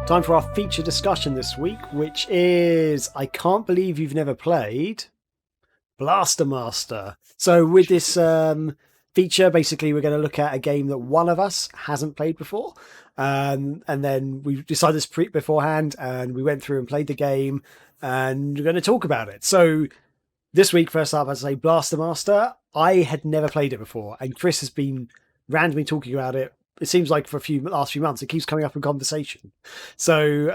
Time for our feature discussion this week, which is I can't believe you've never played Blaster Master. So with this feature, basically we're going to look at a game that one of us hasn't played before. And then we decided this beforehand and we went through and played the game and we're going to talk about it. So this week, first up, I'd say Blaster Master. I had never played it before and Chris has been randomly talking about it. It seems like for last few months, it keeps coming up in conversation. So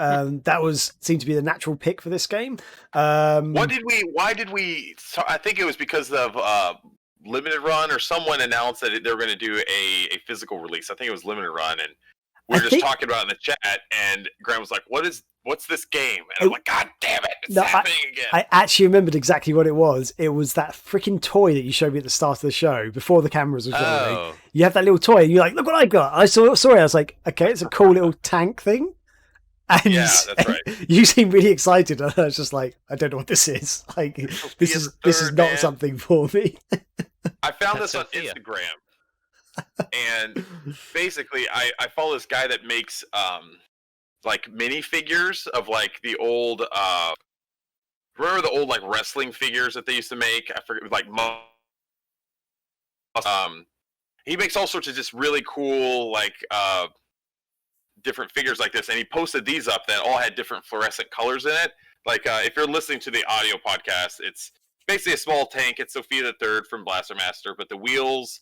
that seemed to be the natural pick for this game. Why did we? So I think it was because of Limited Run, or someone announced that they were going to do a physical release. I think it was Limited Run, and we were just talking about it in the chat. And Graham was like, "What's this game?" And I'm like, "God damn it, it's happening again!" I actually remembered exactly what it was. It was that freaking toy that you showed me at the start of the show before the cameras was rolling. Oh. You have that little toy, and you're like, "Look what I got!" I saw it. I was like, "Okay, it's a cool little tank thing." And yeah, that's right. You seem really excited, and I was just like, "I don't know what this is. Like, this is not something for me." I found this on Instagram, and basically, I follow this guy that makes like minifigures of like the old remember the old like wrestling figures that they used to make? I forget, like he makes all sorts of just really cool like different figures like this, and he posted these up that all had different fluorescent colors in it. Like if you're listening to the audio podcast, it's basically a small tank. It's Sophia the Third from Blaster Master, but the wheels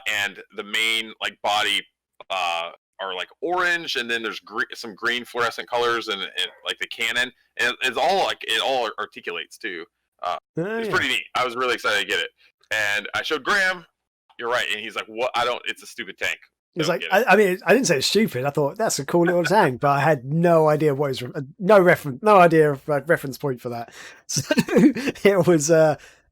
and the main like body are like orange, and then there's some green fluorescent colors, and like the cannon, and it's all like it all articulates too. It's pretty neat. I was really excited to get it, and I showed Graham. You're right, and he's like, "What? I don't. It's a stupid tank." It's like I mean, I didn't say it's stupid. I thought that's a cool little tank, but I had no idea what is no idea of reference point for that. So it was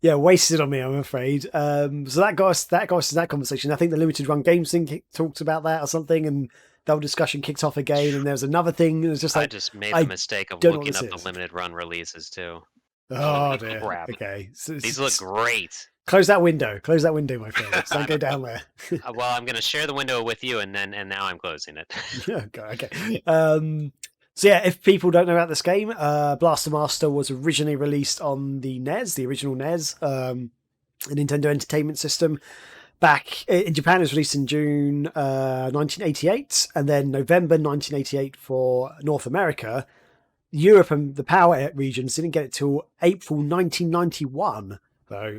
wasted on me, I'm afraid. So that got us to that conversation. I think the limited run games thing talked about that or something, and the whole discussion kicked off again. And there was another thing. It was just like I just made the mistake of looking up the limited run releases too. Oh dear. Crap. Okay, so these look great. Close that window, my friend. Don't go down there. Well, I'm going to share the window with you, and now I'm closing it. Okay. So yeah, if people don't know about this game, Blaster Master was originally released on the NES, the original NES, a Nintendo Entertainment System. Back in Japan, it was released in June 1988, and then November 1988 for North America. Europe and the Power regions didn't get it till April 1991.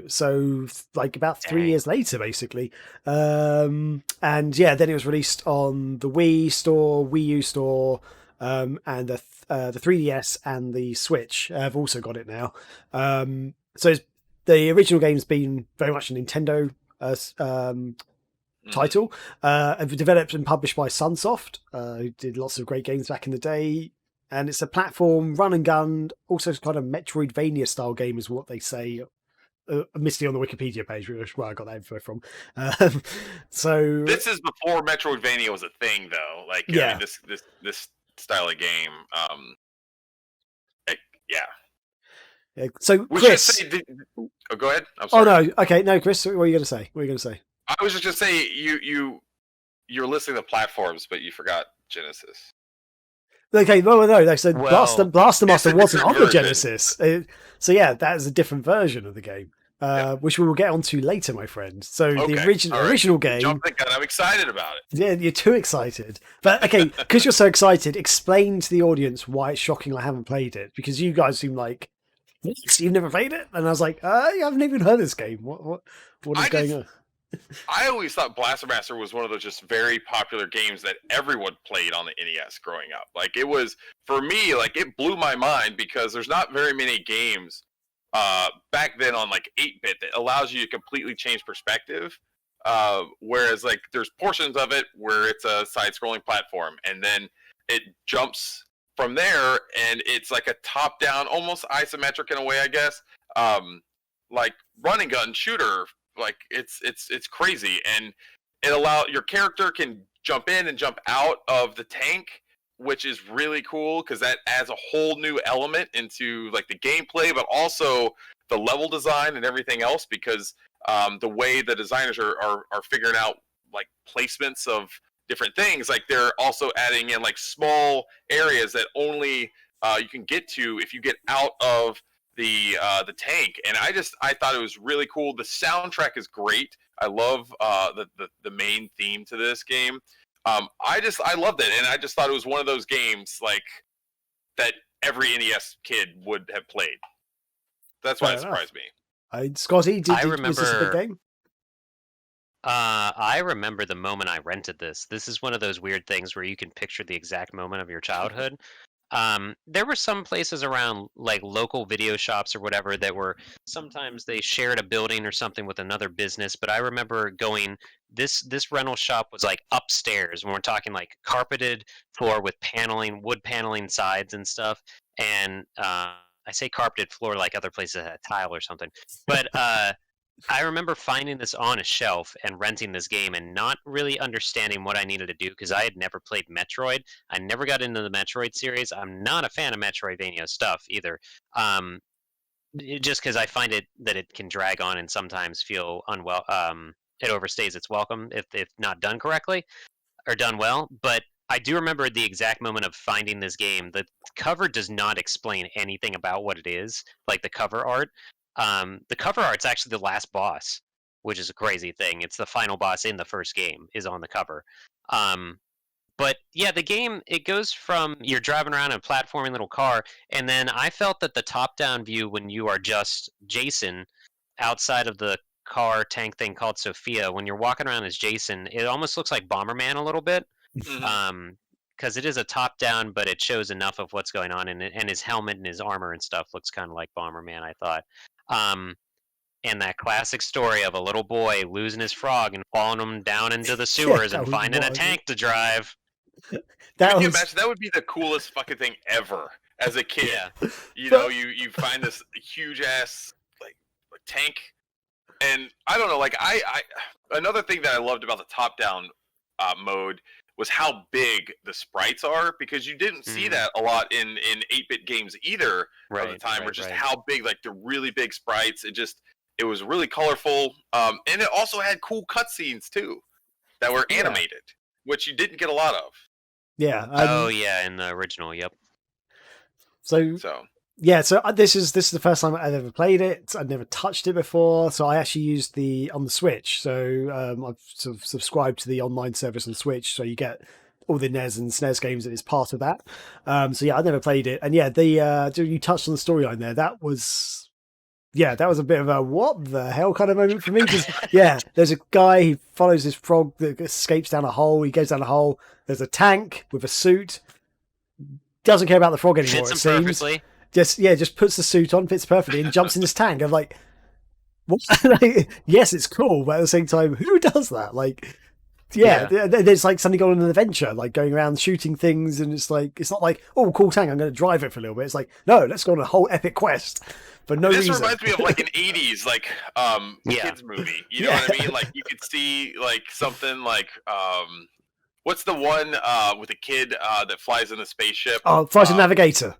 So like about 3 years later, basically. And yeah, then it was released on the Wii store, Wii U store, and the 3DS and the Switch have also got it now. So the original game's been very much a Nintendo title. Developed and published by Sunsoft, who did lots of great games back in the day. And it's a platform, run and gun, also kind of Metroidvania style game is what they say. Misty on the Wikipedia page, which is where I got that info from. So this is before Metroidvania was a thing, though. Like, yeah, I mean, this style of game. Yeah. So Chris, go ahead. I'm sorry. Oh no, okay, no, Chris, what are you going to say? I was just going to say you're listing the platforms, but you forgot Genesis. Okay, no. So Blaster Master wasn't on the Genesis. So yeah, that is a different version of the game, which we will get onto later, my friend. So the original game. I'm excited about it. Yeah, you're too excited. But okay, because you're so excited, explain to the audience why it's shocking I haven't played it. Because you guys seem like, you've never played it? And I was like, I haven't even heard this game. What is going on? I always thought Blaster Master was one of those just very popular games that everyone played on the NES growing up. Like, it was, for me, like, it blew my mind because there's not very many games back then on like 8-bit that allows you to completely change perspective. Whereas like there's portions of it where it's a side-scrolling platform, and then it jumps from there, and it's like a top-down, almost isometric in a way, I guess. Like run and gun shooter. Like it's crazy, and your character can jump in and jump out of the tank, which is really cool because that adds a whole new element into like the gameplay, but also the level design and everything else. Because the way the designers are figuring out like placements of different things, like they're also adding in like small areas that only you can get to if you get out of the tank. And I thought it was really cool. The soundtrack is great. I love the main theme to this game. I loved it, and I just thought it was one of those games like that every NES kid would have played. That's why it surprised me. Scotty, was this a big remember- game? I remember the moment I rented this. This is one of those weird things where you can picture the exact moment of your childhood. There were some places around, like local video shops or whatever, that were sometimes they shared a building or something with another business. But I remember going. This rental shop was like upstairs, and we're talking like carpeted floor with paneling, wood paneling sides and stuff. And I say carpeted floor like other places had tile or something, but. I remember finding this on a shelf and renting this game and not really understanding what I needed to do because I had never played Metroid. I never got into the Metroid series. I'm not a fan of Metroidvania stuff either. Just because I find that it can drag on and sometimes feel unwell. It overstays its welcome if not done correctly or done well. But I do remember the exact moment of finding this game. The cover does not explain anything about what it is, like the cover art. The cover art's actually the last boss, which is a crazy thing. It's the final boss in the first game is on the cover. But yeah, the game, it goes from you're driving around in a platforming little car, and then I felt that the top-down view when you are just Jason outside of the car tank thing called Sophia, when you're walking around as Jason, it almost looks like Bomberman a little bit. Because it is a top down, but it shows enough of what's going on, and his helmet and his armor and stuff looks kind of like Bomberman, I thought. And that classic story of a little boy losing his frog and falling him down into the sewers and finding a tank to drive. Can you imagine? That would be the coolest fucking thing ever as a kid. Yeah. You know, you find this huge ass like tank, and I don't know. Like I another thing that I loved about the top down mode was how big the sprites are, because you didn't see that a lot in 8-bit games either at the time, or just how big, like the really big sprites. It was really colorful, and it also had cool cutscenes too that were animated, which you didn't get a lot of. Yeah. Oh yeah, in the original. Yep. So this is the first time I've ever played it. I'd never touched it before, so I actually used on the Switch. So I've sort of subscribed to the online service on Switch, so you get all the NES and SNES games that is part of that. So yeah, I've never played it, and yeah, you touched on the storyline there. That was a bit of a what the hell kind of moment for me, because there's a guy, he follows this frog that escapes down a hole. He goes down a hole. There's a tank with a suit. Doesn't care about the frog anymore. Fits him perfectly. Just puts the suit on, fits perfectly, and jumps in this tank. I'm like, what? Yes, it's cool, but at the same time, who does that? Like, there's like suddenly gone on an adventure, like going around shooting things, and it's not like, oh, cool tank, I'm going to drive it for a little bit. It's like, no, let's go on a whole epic quest for no reason. This reminds me of like an 80s like kids movie. You know what I mean? Like you could see like something like what's the one with a kid that flies in the spaceship? Oh, Flight of the Navigator.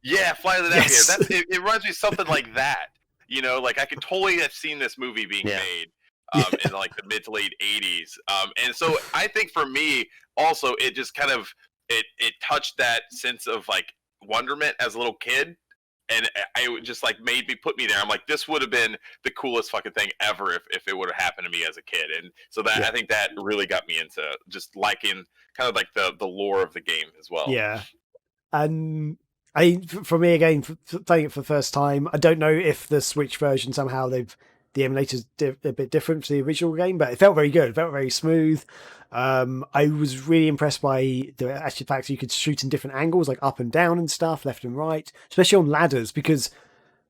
Yeah, Flight of the Navigator. Yes. It reminds me of something like that. You know, like I could totally have seen this movie being made in like the mid to late 80s. And so I think for me also it just kind of it touched that sense of like wonderment as a little kid. And it just like put me there. I'm like, this would have been the coolest fucking thing ever if it would have happened to me as a kid. And so I think that really got me into just liking kind of like the lore of the game as well. Yeah. And for me again, playing it for the first time, I don't know if the Switch version somehow the emulator's a bit different to the original game, but it felt very good. It felt very smooth. I was really impressed by the actual fact that you could shoot in different angles, like up and down and stuff, left and right, especially on ladders, because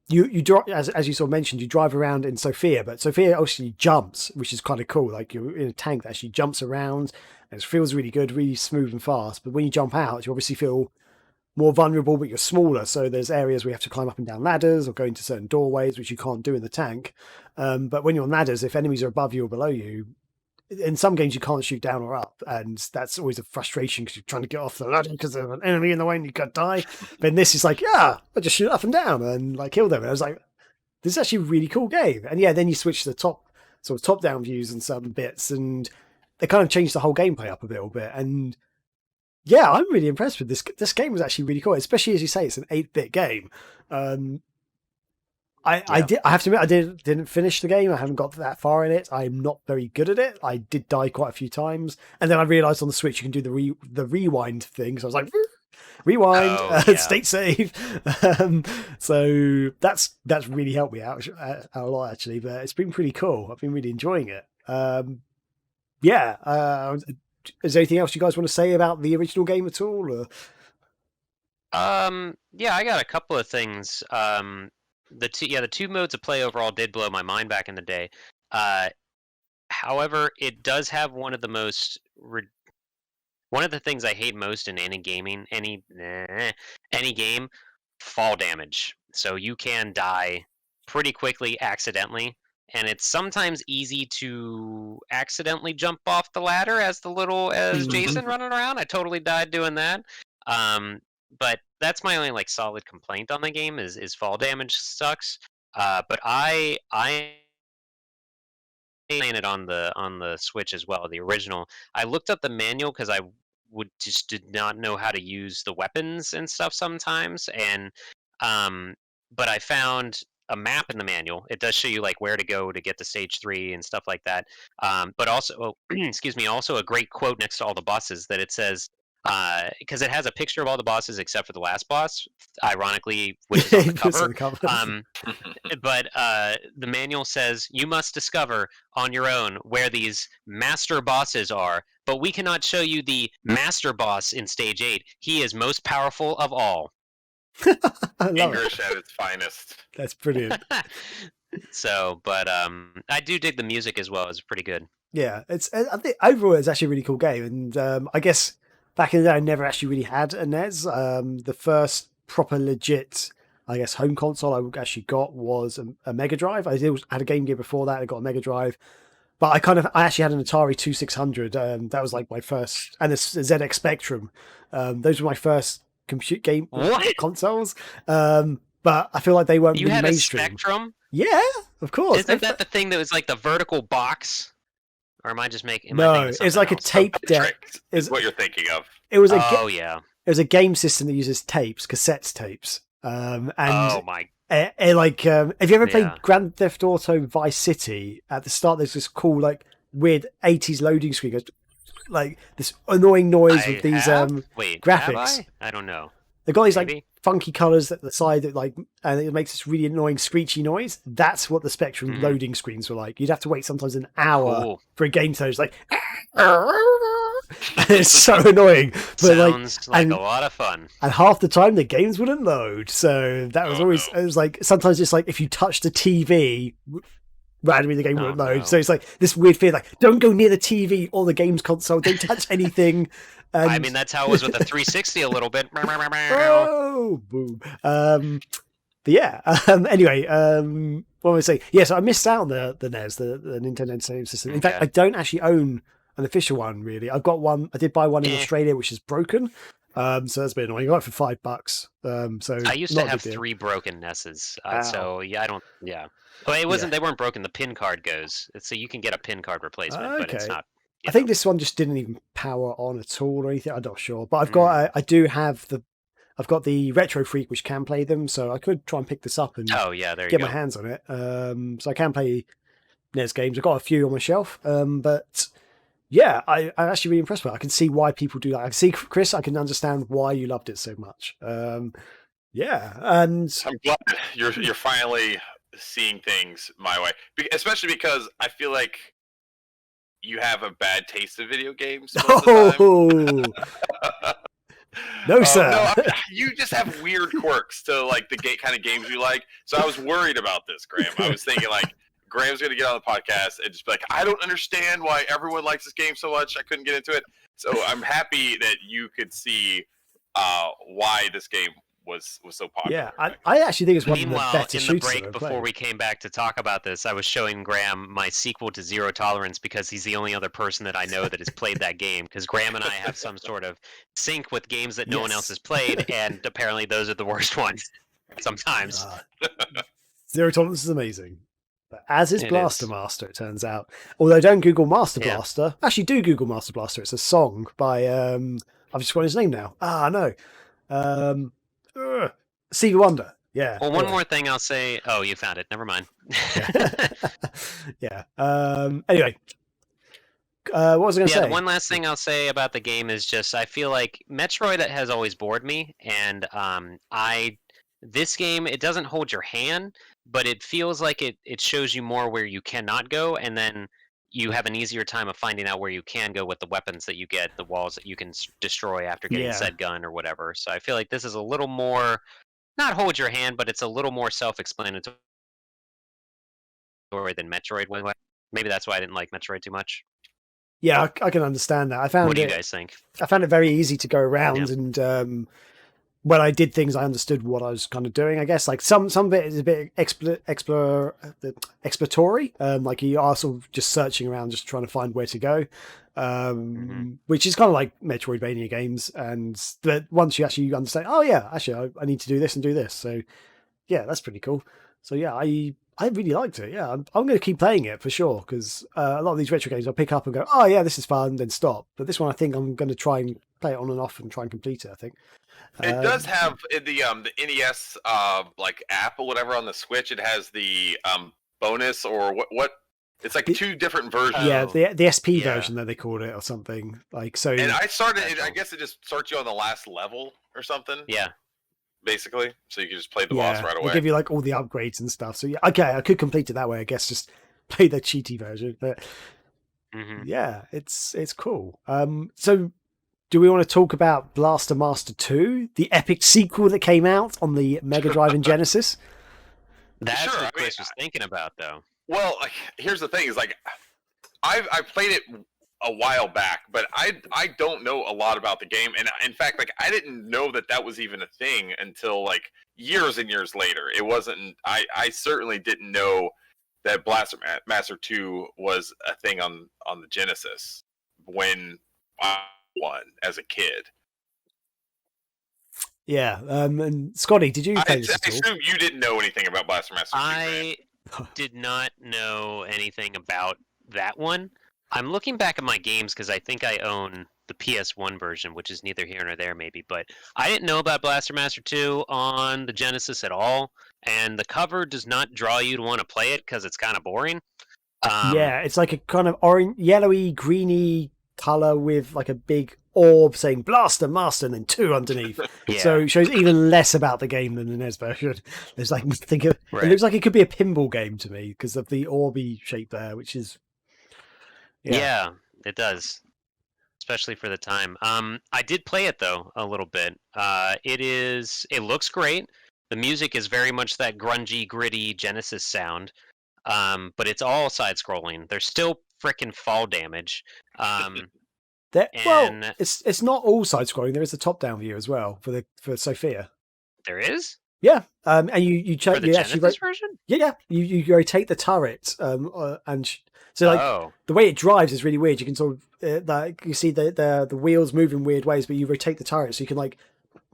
you drive, as you sort of mentioned, you drive around in Sophia, but Sophia actually jumps, which is kind of cool. Like you're in a tank that actually jumps around, and it feels really good, really smooth and fast. But when you jump out, you obviously feel more vulnerable, but you're smaller. So there's areas where you have to climb up and down ladders or go into certain doorways, which you can't do in the tank. But when you're on ladders, if enemies are above you or below you, in some games you can't shoot down or up, and that's always a frustration because you're trying to get off the ladder because there's an enemy in the way and you could die. But in this, it's like, I just shoot up and down and like kill them. And I was like, this is actually a really cool game. And then you switch to the top down views and some bits, and they kind of changed the whole gameplay up a little bit. And yeah, I'm really impressed with this. This game was actually really cool, especially as you say, it's an 8-bit game. I have to admit, I didn't finish the game. I haven't got that far in it. I'm not very good at it. I did die quite a few times, and then I realized on the Switch you can do the rewind thing. So I was like, rewind, state save. So that's really helped me out a lot actually. But it's been pretty cool. I've been really enjoying it. Is there anything else you guys want to say about the original game at all? Or? Yeah, I got a couple of things. The two modes of play overall did blow my mind back in the day. However, it does have one of the things I hate most in any gaming, any game, fall damage. So you can die pretty quickly accidentally, and it's sometimes easy to accidentally jump off the ladder as Jason running around. I totally died doing that. But that's my only like solid complaint on the game is fall damage sucks. But I playing it on the Switch as well, the original. I looked up the manual because I did not know how to use the weapons and stuff sometimes, and but I found a map in the manual. It does show you like where to go to get to stage 3 and stuff like that. But also, excuse me, also a great quote next to all the bosses that it says. Because it has a picture of all the bosses except for the last boss, ironically, which is on the cover. But the manual says, you must discover on your own where these master bosses are, but we cannot show you the master boss in stage 8. He is most powerful of all. English at its finest. That's brilliant. So, but I do dig the music as well. It's pretty good. Yeah, I think overall it's actually a really cool game, and I guess back in the day I never actually really had a NES. The first proper legit, I guess, home console I actually got was a Mega Drive. I had a Game Gear before that. I got a Mega Drive, but I actually had an Atari 2600. That was like my first, and a ZX Spectrum. Those were my first game consoles. But I feel like they weren't really mainstream. You had a Spectrum? Yeah, of course. Isn't that the thing that was like the vertical box? Or am I just making? No, it's like a tape deck. Is what you're thinking of? It was It was a game system that uses cassette tapes. And oh my! Have you ever played Grand Theft Auto Vice City? At the start, there's this cool, like, weird 80s loading screen, like this annoying noise with these graphics. I don't know. They've got these like funky colors at the side that and it makes this really annoying screechy noise. That's what the Spectrum loading screens were like. You'd have to wait sometimes an hour for a game to load. It's like it's so annoying. But sounds like a lot of fun. And half the time the games wouldn't load. So that was always it was like sometimes it's like if you touch the TV randomly the game wouldn't load. No. So it's like this weird fear like don't go near the TV or the game's console, don't touch anything. And I mean, that's how it was with the 360 a little bit. Oh, boom. But yeah. Anyway, what was I saying? Yeah, so I missed out on the NES, the Nintendo Entertainment System. In fact, I don't actually own an official one, really. I've got one. I did buy one in Australia, which is broken. So that's been annoying. I got it for $5. So I used to have 3 broken NESs. So yeah, But it wasn't. They weren't broken. The pin card goes. So you can get a pin card replacement, but it's not. I think this one just didn't even power on at all or anything. I'm not sure, but I've got. I've got the Retro Freak, which can play them, so I could try and pick this up and get my hands on it. So I can play NES games. I've got a few on my shelf, but yeah, I'm actually really impressed with it. I can see why people do that. I can see, Chris, I can understand why you loved it so much. Yeah, and I'm glad you're finally seeing things my way, especially because I feel like you have a bad taste of video games most of the time. No, sir. No, you just have weird quirks to like the kind of games you like. So I was worried about this, Graham. I was thinking like Graham's going to get on the podcast and just be like, I don't understand why everyone likes this game so much. I couldn't get into it. So I'm happy that you could see why this game was so popular. Yeah, I actually think it's one of the better shooters. Meanwhile, in the break before we came back to talk about this, I was showing Graham my sequel to Zero Tolerance because he's the only other person that I know that has played that game. Because Graham and I have some sort of sync with games that no one else has played, and apparently those are the worst ones sometimes. Zero Tolerance is amazing. As is It Blaster is. Master, it turns out. Although don't Google Master Yeah. Blaster. Actually, do Google Master Blaster. It's a song by I've just forgotten his name now. No. Stevie Wonder. Yeah. Well, one anyway. more thing I'll say. Oh, you found it. Never mind. Yeah. Anyway. What was I going to Yeah, say? the one last thing I'll say about the game is just I feel like Metroid has always bored me, and this game, it doesn't hold your hand, but it feels like it shows you more where you cannot go, and then you have an easier time of finding out where you can go with the weapons that you get, the walls that you can destroy after getting Yeah. said gun or whatever. So I feel like this is a little more, not hold your hand, but it's a little more self-explanatory than Metroid was. Maybe that's why I didn't like Metroid too much. Yeah, I can understand that. What do you guys think? I found it very easy to go around, and when I did things, I understood what I was kind of doing. I guess like some of it is a bit exploratory. Like you are sort of just searching around, just trying to find where to go, which is kind of like Metroidvania games. And but once you actually understand, oh yeah, actually I need to do this and do this. So yeah, that's pretty cool. So yeah, I really liked it. Yeah, I'm going to keep playing it for sure because a lot of these retro games I'll pick up and go, oh yeah, this is fun, then stop. But this one I think I'm going to try and play it on and off and try and complete it. I think it does have the NES like app or whatever on the Switch. It has the bonus or what? It's like two different versions. Yeah, the SP version that they called it or something like so. And I started it. I guess it just starts you on the last level or something. Yeah. Basically, so you can just play the boss right away. They give you like all the upgrades and stuff. So yeah, okay, I could complete it that way. I guess just play the cheaty version, but yeah, it's cool. So do we want to talk about Blaster Master 2, the epic sequel that came out on the Mega Drive and Genesis? That's what Chris was thinking about, though. Well, like, here's the thing: is like I played it a while back, but I don't know a lot about the game, and in fact, like I didn't know that was even a thing until like years and years later. It wasn't. I certainly didn't know that Blaster Master 2 was a thing on the Genesis when I won as a kid. Yeah, and Scotty, did you play this at all? I assume you didn't know anything about Blaster Master 2. I did not know anything about that one. I'm looking back at my games because I think I own the PS1 version, which is neither here nor there, maybe. But I didn't know about Blaster Master 2 on the Genesis at all, and the cover does not draw you to want to play it because it's kind of boring. Yeah, it's like a kind of orange, yellowy, greeny color with like a big orb saying Blaster Master and then 2 underneath. Yeah. So it shows even less about the game than the NES version. There's like it looks like it could be a pinball game to me because of the orby shape there, which is yeah, it does, especially for the time. I did play it though a little bit. It looks great. The music is very much that grungy, gritty Genesis sound, but it's all side-scrolling. There's still frickin' fall damage. Well, it's not all side-scrolling. There is a top-down view as well for Sophia. There is. Yeah, and you for the Genesis version. Yeah, you rotate the turret, and so like the way it drives is really weird. You can sort of like you see the wheels move in weird ways, but you rotate the turret so you can like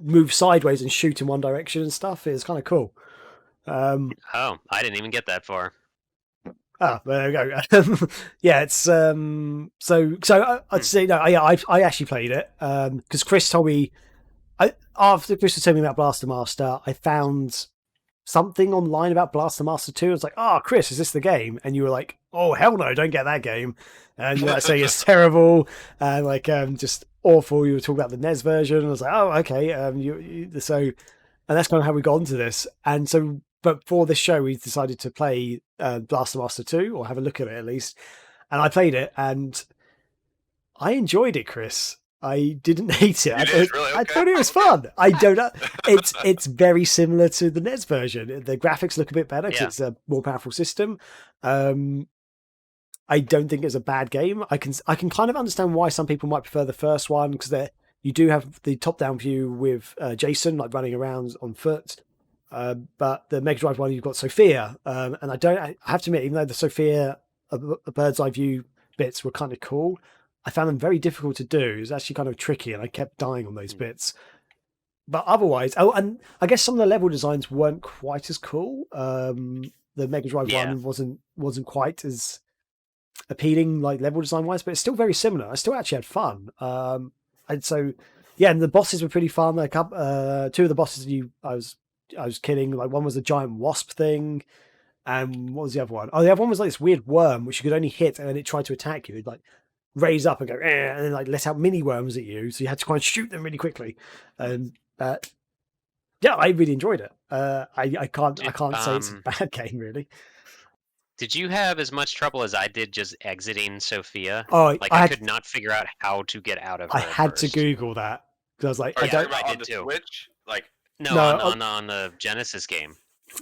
move sideways and shoot in one direction and stuff. It's kind of cool. I didn't even get that far. Ah, there we go. Yeah, it's so I'd say no. I actually played it because Chris told me. After Chris was telling me about Blaster Master, I found something online about Blaster Master 2. I was like, oh, Chris, is this the game? And you were like, oh, hell no, don't get that game. And you were saying it's terrible and like just awful. You were talking about the NES version. I was like, oh, okay. And that's kind of how we got into this. And so, but for this show, we decided to play Blaster Master 2 or have a look at it at least. And I played it and I enjoyed it, Chris. I didn't hate it. I thought it was fun. I don't know. It's very similar to the NES version. The graphics look a bit better because it's a more powerful system. I don't think it's a bad game. I can kind of understand why some people might prefer the first one because you do have the top-down view with Jason like running around on foot. But the Mega Drive one, you've got Sophia, and I have to admit, even though the Sophia a bird's eye view bits were kind of cool, I found them very difficult to do. It was actually kind of tricky, and I kept dying on those bits. But otherwise, and I guess some of the level designs weren't quite as cool. the Mega Drive Yeah. one wasn't quite as appealing, like level design wise, but it's still very similar. I still actually had fun. And so, yeah, and the bosses were pretty fun. Like, two of the bosses I was killing. Like, one was a giant wasp thing, and what was the other one? Oh, the other one was like this weird worm which you could only hit, and then it tried to attack you. It'd like raise up and go, and then like let out mini worms at you. So you had to try and shoot them really quickly. And yeah, I really enjoyed it. I can't say it's a bad game really. Did you have as much trouble as I did just exiting Sophia? Oh, Like I could not figure out how to get out of her. I had to first. Google that because I was like, Are you talking I about on did the too. Switch? Like No, on the Genesis game.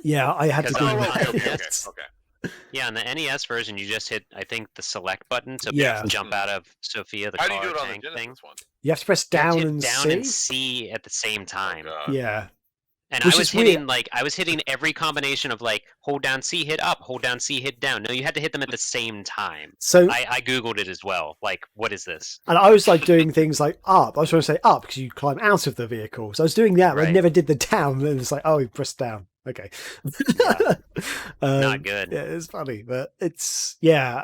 Yeah, I had to Because Google on- that. okay, Yes. okay. Yeah, on the NES version, you just hit, I think, the select button to Yeah. jump out of Sophia, the How do you car do it on the tank Genesis thing. one? You have to press You have to down hit and down C. and C at the same time. Oh, God. Yeah, And Which I was is weird. hitting I was hitting every combination of like hold down C, hit up, hold down C, hit down. No, you had to hit them at the same time. so I googled it as well. Like, what is this? and I was like doing things like up. I was trying to say up because you climb out of the vehicle. So I was doing that, but I Right. never did the down. And it's like, oh, you press down. Okay. Yeah. Not good. Yeah, it's funny, but it's yeah.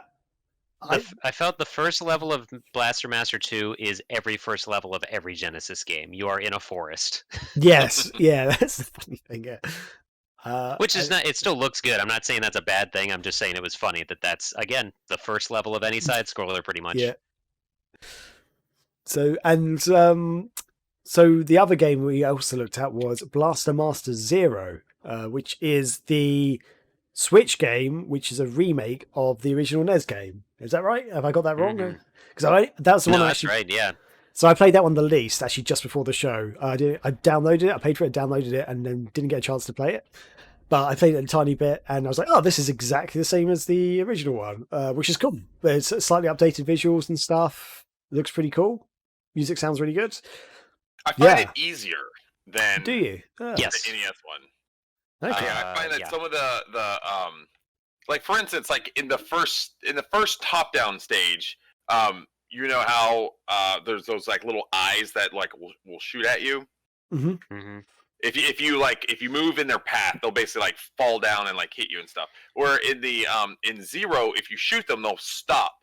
I felt the first level of Blaster Master 2 is every first level of every Genesis game. You are in a forest. Yes, yeah, that's the funny thing. Yeah, Which is not, it still looks good. I'm not saying that's a bad thing. I'm just saying it was funny that's, again, the first level of any side scroller, pretty much. Yeah. So so the other game we also looked at was Blaster Master Zero, which is the Switch game, which is a remake of the original NES game. Is that right? Have I got that wrong? Mhm. Because that's the No, one I that's actually. right, yeah. So I played that one the least, actually, just before the show. I downloaded it, I paid for it, downloaded it, and then didn't get a chance to play it. But I played it a tiny bit, and I was like, "Oh, this is exactly the same as the original one," which is cool. There's slightly updated visuals and stuff. It looks pretty cool. Music sounds really good. I find Yeah. it easier than Do you? Oh, Yes. the NES one. Okay. I find that yeah. some of the like for instance, like in the first top down stage, you know how there's those like little eyes that like will shoot at you. hmm If you move in their path, they'll basically like fall down and like hit you and stuff. Or in the in Zero, if you shoot them, they'll stop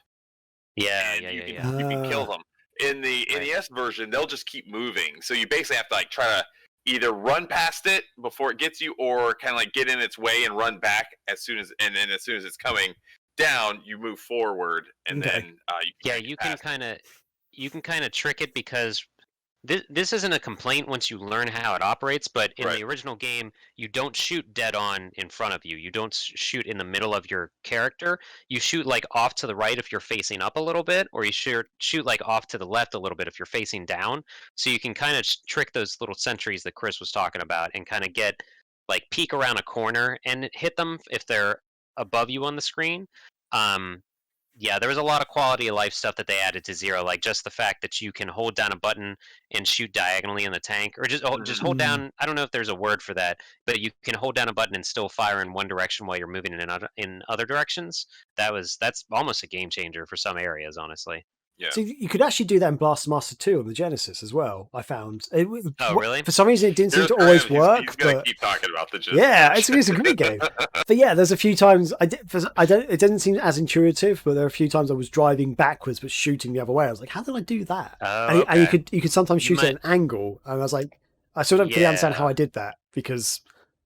Yeah, and yeah, you yeah, can yeah. you can kill them. In the Right. NES version, they'll just keep moving. So you basically have to like try to either run past it before it gets you, or kind of like get in its way and run back as soon as it's coming down, you move forward and Okay. then you Yeah, can you get can past it. kind of trick it because this isn't a complaint once you learn how it operates, but in Right. the original game, you don't shoot dead on in front of you. You don't shoot in the middle of your character. You shoot like off to the right if you're facing up a little bit, or you shoot like off to the left a little bit if you're facing down. So you can kind of trick those little sentries that Chris was talking about and kind of get like peek around a corner and hit them if they're above you on the screen. Yeah, there was a lot of quality of life stuff that they added to Zero, like just the fact that you can hold down a button and shoot diagonally in the tank, or just hold down. I don't know if there's a word for that, but you can hold down a button and still fire in one direction while you're moving in other directions. That's almost a game changer for some areas, honestly. Yeah. So you could actually do that in Blaster Master 2 on the Genesis as well. I found. Oh, really? For some reason, it didn't seem Here's to always Graham, work. He's gonna but keep talking about the gist. yeah, it's a great game. But yeah, there's a few times I don't. It doesn't seem as intuitive, but there are a few times I was driving backwards but shooting the other way. I was like, how did I do that? Oh, And okay. you could sometimes You shoot at an angle, and I was like, I still don't fully understand how Yeah. I did that because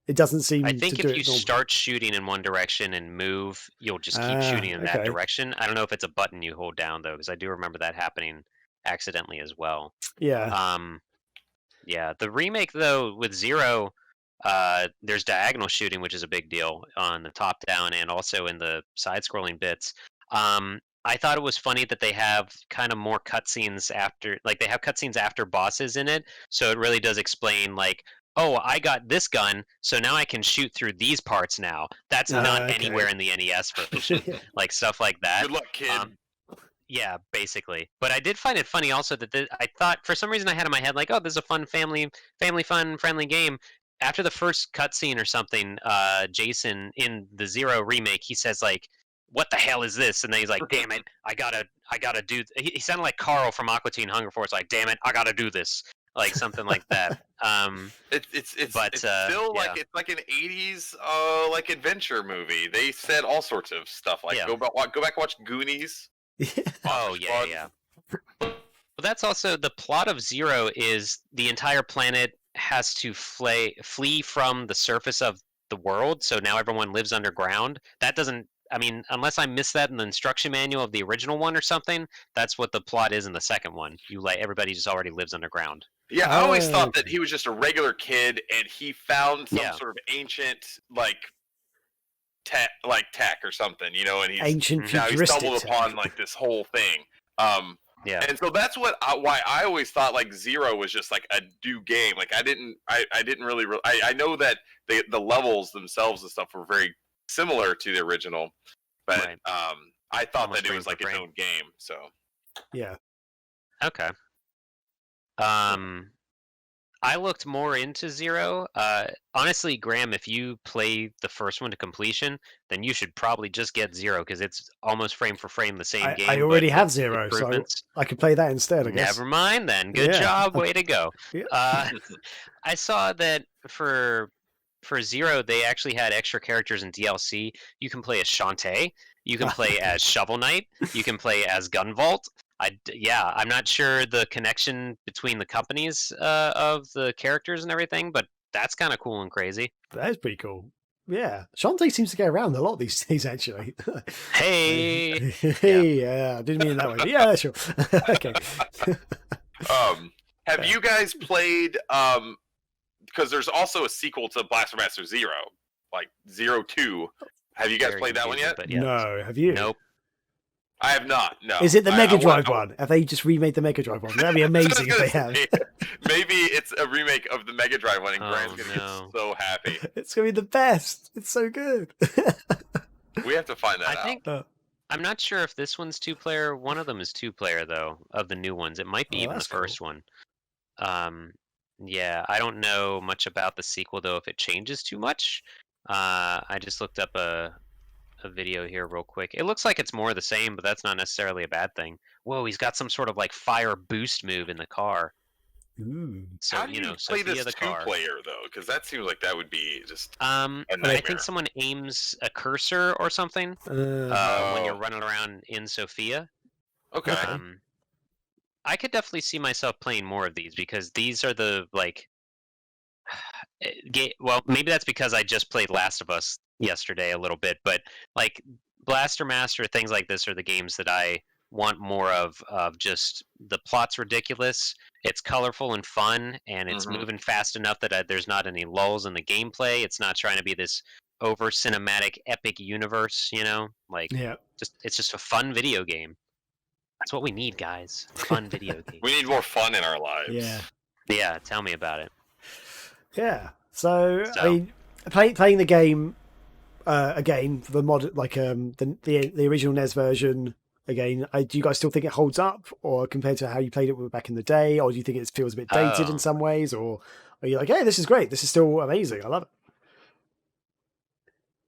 it doesn't seem. I think to do if you it normally. start shooting in one direction and move, you'll just keep shooting in that okay. direction. I don't know if it's a button you hold down though, because I do remember that happening accidentally as well. Yeah. Yeah, the remake though with Zero, there's diagonal shooting, which is a big deal on the top down and also in the side-scrolling bits. I thought it was funny that they have kind of more cutscenes after, like they have cutscenes after bosses in it, so it really does explain like, oh, I got this gun, so now I can shoot through these parts now. That's not okay. anywhere in the NES version, like stuff like that. Good luck, kid. Yeah, basically. But I did find it funny also that I thought for some reason I had in my head like, oh, this is a fun family fun, friendly game. After the first cutscene or something, Jason in the Zero remake, he says like, "What the hell is this?" And then he's like, "Damn it, I gotta do." He sounded like Carl from Aqua Teen Hunger Force, like, "Damn it, I gotta do this." like something like that. It's still yeah. like it's like an '80s like adventure movie. They said all sorts of stuff like Yeah. go back and watch Goonies. Oh Monster yeah, Squad. yeah. Well, that's also the plot of Zero is the entire planet has to flee from the surface of the world, so now everyone lives underground. That doesn't, I mean, unless I missed that in the instruction manual of the original one or something, that's what the plot is in the second one. You like everybody just already lives underground. Yeah, I always thought Okay. that he was just a regular kid and he found some Yeah. sort of ancient like tech or something, you know, and Ancient now he futuristic stumbled tech. upon like this whole thing. Um, Yeah. and so that's why I always thought like Zero was just like a new game. Like I didn't really I know that the levels themselves and stuff were very similar to the original, but Right. I thought Almost that it frame was for like its frame. own game. So Yeah. Okay. I looked more into Zero. Honestly, Graham, if you play the first one to completion, then you should probably just get Zero because it's almost frame for frame the same game. I but already have with Zero, so improvements. I could play that instead, I guess. Never mind then. Good Yeah. job. Way to go. Yeah. I saw that for Zero, they actually had extra characters in DLC. You can play as Shantae. You can play as Shovel Knight. You can play as Gunvault. I'm not sure the connection between the companies of the characters and everything, but that's kind of cool and crazy. That is pretty cool. Yeah. Shantae seems to get around a lot these days, actually. Hey, Yeah, I didn't mean it that way. But yeah, sure. Okay. have you guys played because there's also a sequel to Blaster Master Zero, like Zero 2. Have you guys Very played that one confusing, yet? but yeah. No, have you? Nope. I have not. No. Is it the I Mega want- Drive one? Have they just remade the Mega Drive one? That'd be I was amazing if they gonna have. say, maybe it's a remake of the Mega Drive one, and Grant's Oh, gonna no. get so happy. It's gonna be the best. It's so good. We have to find that I out. think I'm not sure if this one's 2-player. One of them is 2-player though, of the new ones. It might be Oh, even the that's cool. first one. Yeah, I don't know much about the sequel though. If it changes too much, I just looked up a video here real quick. It looks like it's more the same, but that's not necessarily a bad thing. Whoa, he's got some sort of like fire boost move in the car. Ooh. So How do you play Sophia this the car. two-player though? Because that seems like that would be just a I nightmare. think someone aims a cursor or something when you're Oh. running around in Sophia. Okay. I could definitely see myself playing more of these because these are the like. Well, maybe that's because I just played Last of Us yesterday a little bit, but like Blaster Master, things like this are the games that I want more of. Of just the plot's ridiculous, it's colorful and fun, and it's Mhm. moving fast enough that there's not any lulls in the gameplay. It's not trying to be this over cinematic epic universe, you know, like Yeah. it's just a fun video game. That's what we need, guys. Fun video game. We need more fun in our lives. Yeah. Yeah, tell me about it. Yeah. So I So. mean, playing the game again, the mod, like the original NES version again. Do you guys still think it holds up, or compared to how you played it back in the day, or do you think it feels a bit dated Oh. in some ways, or are you like, hey, this is great, this is still amazing, I love it?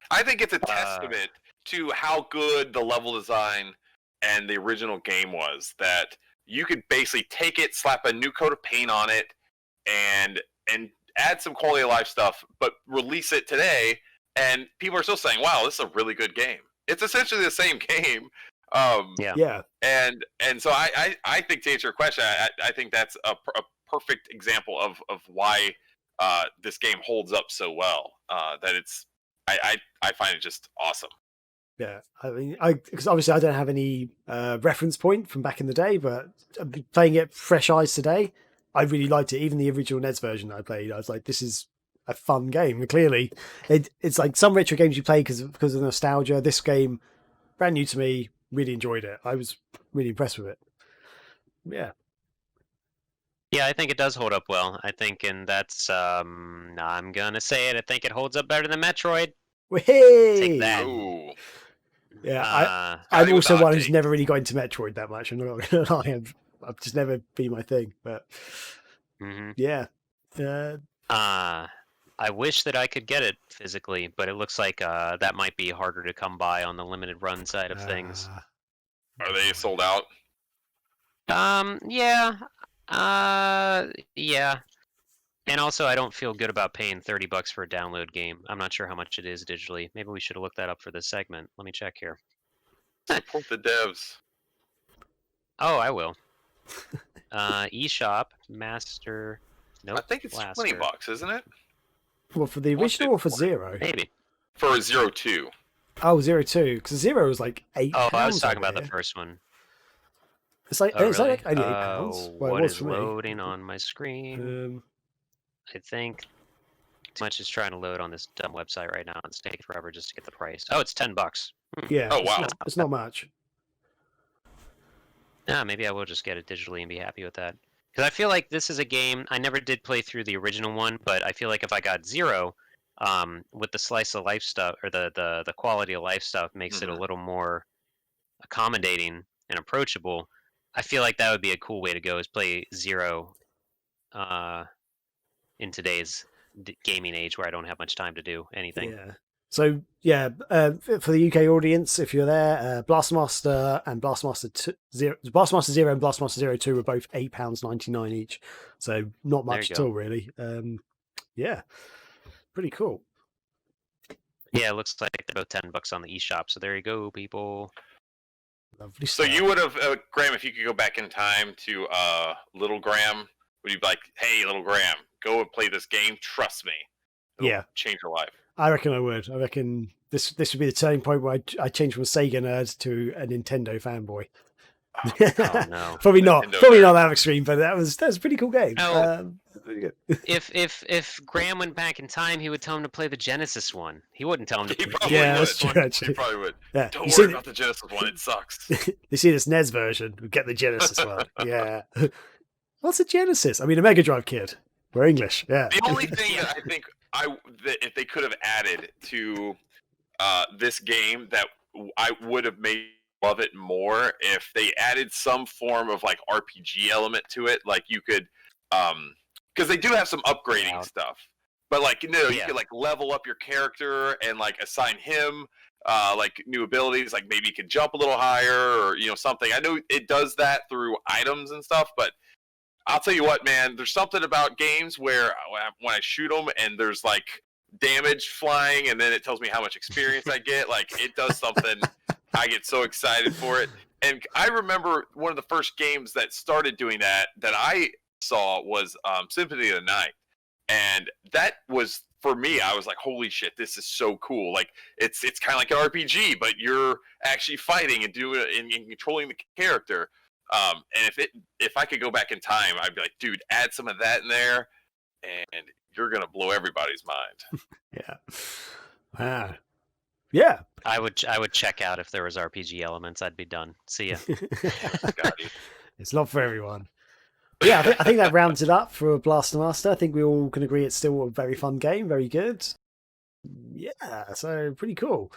I think it's a testament to how good the level design and the original game was, that you could basically take it, slap a new coat of paint on it, and add some quality of life stuff, but release it today, and people are still saying, wow, this is a really good game. It's essentially the same game. Yeah. And so I think, to answer your question, I think that's a perfect example of why this game holds up so well. That it's I find it just awesome. Yeah, I mean, because obviously I don't have any reference point from back in the day, but playing it fresh eyes today, I really liked it. Even the original NES version I played, I was like, this is a fun game. And clearly, it's like some retro games you play because of nostalgia. This game, brand new to me, really enjoyed it. I was really impressed with it. Yeah. Yeah, I think it does hold up well. I think, and that's I'm gonna say it. I think it holds up better than Metroid. Hey! Take that. Ooh. Yeah, Gotta I'm go with also the hot one who's take. never really got into Metroid that much. I'm not gonna lie. I've just never been my thing. But hmm yeah. I wish that I could get it physically, but it looks like that might be harder to come by on the limited run side of things. Are they sold out? Yeah, Yeah. And also, I don't feel good about paying $30 for a download game. I'm not sure how much it is digitally. Maybe we should have looked that up for this segment. Let me check here. Support the devs. Oh, I will. eShop, Master. Nope. I think it's Blaster. $20, isn't it? Well, for the original or for Zero? Maybe. For 02. Oh, 02. Because Zero was like £8. Oh, I was talking about the the first one. It's like, Oh, it's really? like only £8. Well, What it was is for me. loading on my screen? I think too much is trying to load on this dumb website right now. It's taking forever just to get the price. Oh, it's $10. Yeah. Oh, wow. It's not much. Yeah, maybe I will just get it digitally and be happy with that. Because I feel like this is a game I never did play through the original one, but I feel like if I got Zero, with the slice of life stuff or the quality of life stuff makes it a little more accommodating and approachable. I feel like that would be a cool way to go is play Zero in today's gaming age where I don't have much time to do anything. Yeah. So yeah, for the UK audience, if you're there, Blastmaster and Blastmaster Zero and Blastmaster 02 were both £8.99 each. So not much at all, really. Yeah, pretty cool. Yeah, it looks like they're both $10 on the eShop. So there you go, people. Lovely So stuff. you would have, Graham, if you could go back in time to Little Graham, would you be like, hey, Little Graham, go and play this game? Trust me. It'll change your life. I reckon I would. I reckon this would be the turning point where I changed from a Sega nerd to a Nintendo fanboy. Oh no! Probably not. Nintendo Probably nerd. not that extreme, but that was a pretty cool game. Oh. Pretty good. If Graham went back in time, he would tell him to play the Genesis one. He wouldn't tell him to He play probably Yeah, would. that's true, actually. He probably would. Yeah. Don't You see worry the- about the Genesis one. It sucks. You see this NES version, we get the Genesis one. Yeah. What's a Genesis? I mean, a Mega Drive kid. We're English. Yeah. The only thing that I think that if they could have added to this game that I would have made love it more if they added some form of like RPG element to it, like you could, because they do have some upgrading stuff, but like you could like level up your character and like assign him like new abilities, like maybe you could jump a little higher or something. I know it does that through items and stuff, but I'll tell you what, man, there's something about games where when I shoot them and there's like damage flying and then it tells me how much experience I get, like it does something. I get so excited for it. And I remember one of the first games that started doing that I saw was Symphony of the Night. And that was, for me, I was like, holy shit, this is so cool. Like it's kind of like an RPG, but you're actually fighting and doing it and controlling the character. And if I could go back in time, I'd be like, dude, add some of that in there, and you're gonna blow everybody's mind. Yeah. Yeah. I would check out if there was RPG elements. I'd be done. See ya. It's not for everyone. But yeah, I think that rounds it up for Blaster Master. I think we all can agree it's still a very fun game, very good. Yeah, so pretty cool.